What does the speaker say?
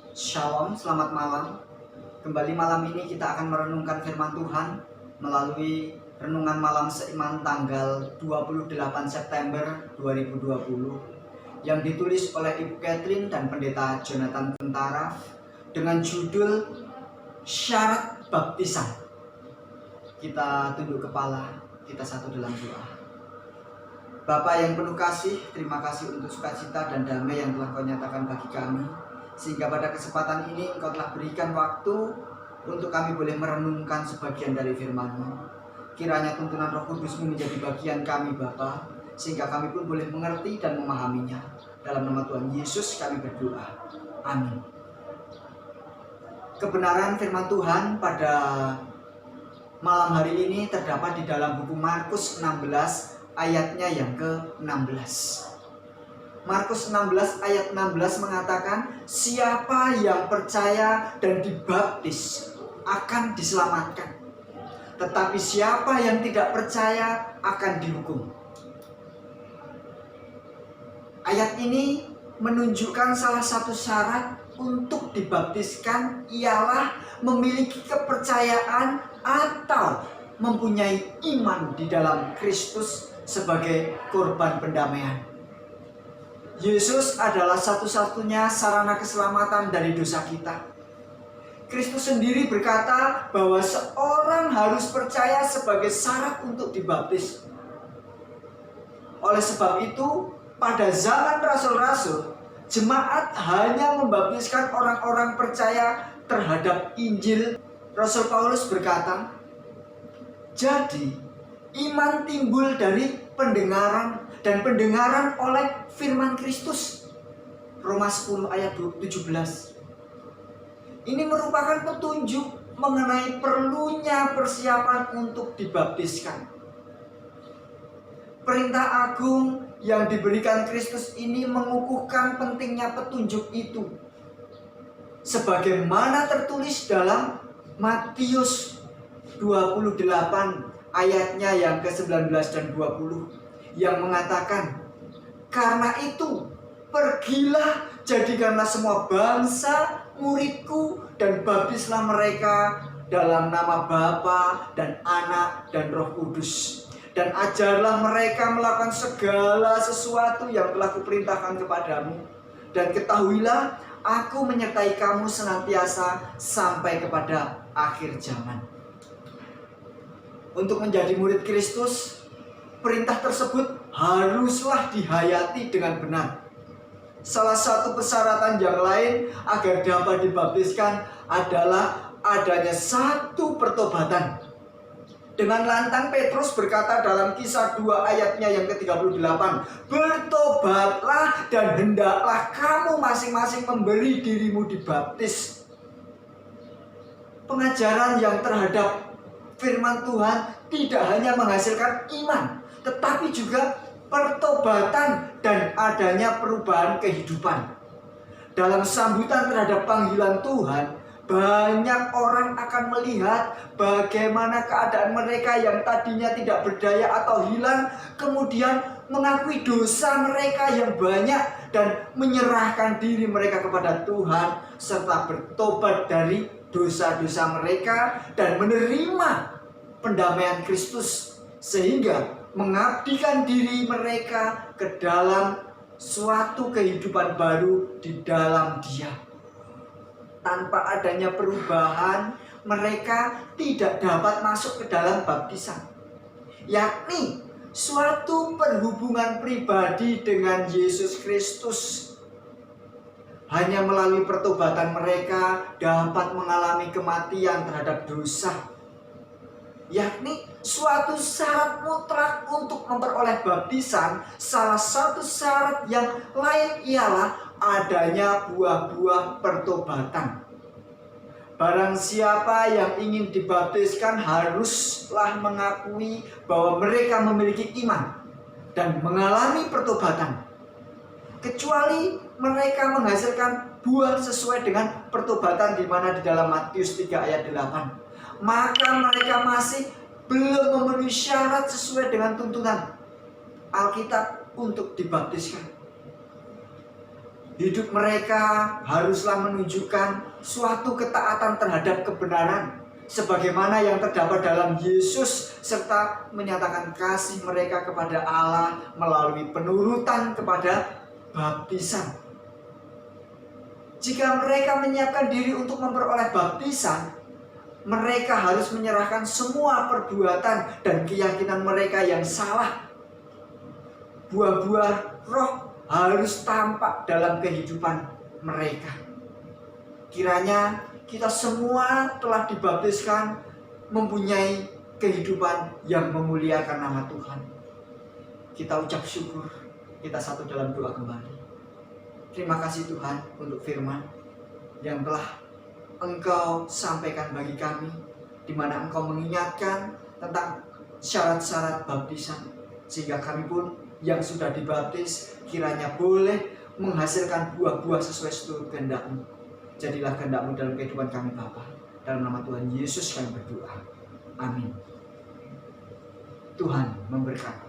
Shalom, selamat malam. Kembali malam ini kita akan merenungkan firman Tuhan melalui renungan malam seiman tanggal 28 September 2020 yang ditulis oleh Ibu Catherine dan Pendeta Jonathan Tentara dengan judul Syarat Baptisan. Kita tunduk kepala, kita satu dalam doa. Bapa yang penuh kasih, terima kasih untuk sukacita dan damai yang telah Kau nyatakan bagi kami, sehingga pada kesempatan ini Engkau telah berikan waktu untuk kami boleh merenungkan sebagian dari firman-Mu. Kiranya tuntunan Roh Kudus-Mu menjadi bagian kami Bapa, sehingga kami pun boleh mengerti dan memahaminya. Dalam nama Tuhan Yesus kami berdoa. Amin. Kebenaran firman Tuhan pada malam hari ini terdapat di dalam buku Markus 16 ayatnya yang ke-16. Markus 16 ayat 16 mengatakan, siapa yang percaya dan dibaptis akan diselamatkan, tetapi siapa yang tidak percaya akan dihukum. Ayat ini menunjukkan salah satu syarat untuk dibaptiskan ialah memiliki kepercayaan atau mempunyai iman di dalam Kristus sebagai korban pendamaian. Yesus adalah satu-satunya sarana keselamatan dari dosa kita. Kristus sendiri berkata bahwa seorang harus percaya sebagai syarat untuk dibaptis. Oleh sebab itu, pada zaman rasul-rasul, jemaat hanya membaptiskan orang-orang percaya terhadap Injil. Rasul Paulus berkata, jadi iman timbul dari pendengaran, dan pendengaran oleh firman Kristus. Roma 10 ayat 17. Ini merupakan petunjuk mengenai perlunya persiapan untuk dibaptiskan. Perintah agung yang diberikan Kristus ini mengukuhkan pentingnya petunjuk itu, sebagaimana tertulis dalam Matius 28 ayatnya yang ke-19 dan 20 yang mengatakan, karena itu pergilah, jadikanlah semua bangsa muridku dan baptislah mereka dalam nama Bapa dan Anak dan Roh Kudus, dan ajarlah mereka melakukan segala sesuatu yang telah kuperintahkan kepadamu, dan ketahuilah aku menyertai kamu senantiasa sampai kepada akhir zaman. Untuk menjadi murid Kristus, perintah tersebut haruslah dihayati dengan benar. Salah satu persyaratan yang lain agar dapat dibaptiskan adalah adanya satu pertobatan. Dengan lantang Petrus berkata dalam Kisah 2 ayatnya yang ke-38, bertobatlah dan hendaklah kamu masing-masing memberi dirimu dibaptis. Pengajaran yang terhadap firman Tuhan tidak hanya menghasilkan iman, tetapi juga pertobatan dan adanya perubahan kehidupan. Dalam sambutan terhadap panggilan Tuhan, banyak orang akan melihat bagaimana keadaan mereka yang tadinya tidak berdaya atau hilang, kemudian mengakui dosa mereka yang banyak dan menyerahkan diri mereka kepada Tuhan, serta bertobat dari dosa-dosa mereka dan menerima pendamaian Kristus, sehingga mengabdikan diri mereka ke dalam suatu kehidupan baru di dalam Dia. Tanpa adanya perubahan, mereka tidak dapat masuk ke dalam baptisan, yakni suatu perhubungan pribadi dengan Yesus Kristus. Hanya melalui pertobatan mereka dapat mengalami kematian terhadap dosa, yakni suatu syarat mutlak untuk memperoleh baptisan. Salah satu syarat yang lain ialah adanya buah-buah pertobatan. Barang siapa yang ingin dibaptiskan haruslah mengakui bahwa mereka memiliki iman dan mengalami pertobatan. Kecuali mereka menghasilkan buah sesuai dengan pertobatan di mana di dalam Matius 3 ayat 8, maka mereka masih belum memenuhi syarat sesuai dengan tuntunan Alkitab untuk dibaptiskan. Hidup mereka haruslah menunjukkan suatu ketaatan terhadap kebenaran, sebagaimana yang terdapat dalam Yesus, serta menyatakan kasih mereka kepada Allah melalui penurutan kepada baptisan. Jika mereka menyiapkan diri untuk memperoleh baptisan, mereka harus menyerahkan semua perbuatan dan keyakinan mereka yang salah. Buah-buah roh harus tampak dalam kehidupan mereka. Kiranya kita semua telah dibaptiskan mempunyai kehidupan yang memuliakan nama Tuhan. Kita ucap syukur, kita satu dalam doa kembali. Terima kasih Tuhan untuk firman yang telah Engkau sampaikan bagi kami, di mana Engkau mengingatkan tentang syarat-syarat baptisan, sehingga kami pun yang sudah dibaptis kiranya boleh menghasilkan buah-buah sesuai seluruh kehendak-Mu. Jadilah kehendak-Mu dalam kehidupan kami Bapa. Dalam nama Tuhan Yesus kami berdoa. Amin. Tuhan memberkati.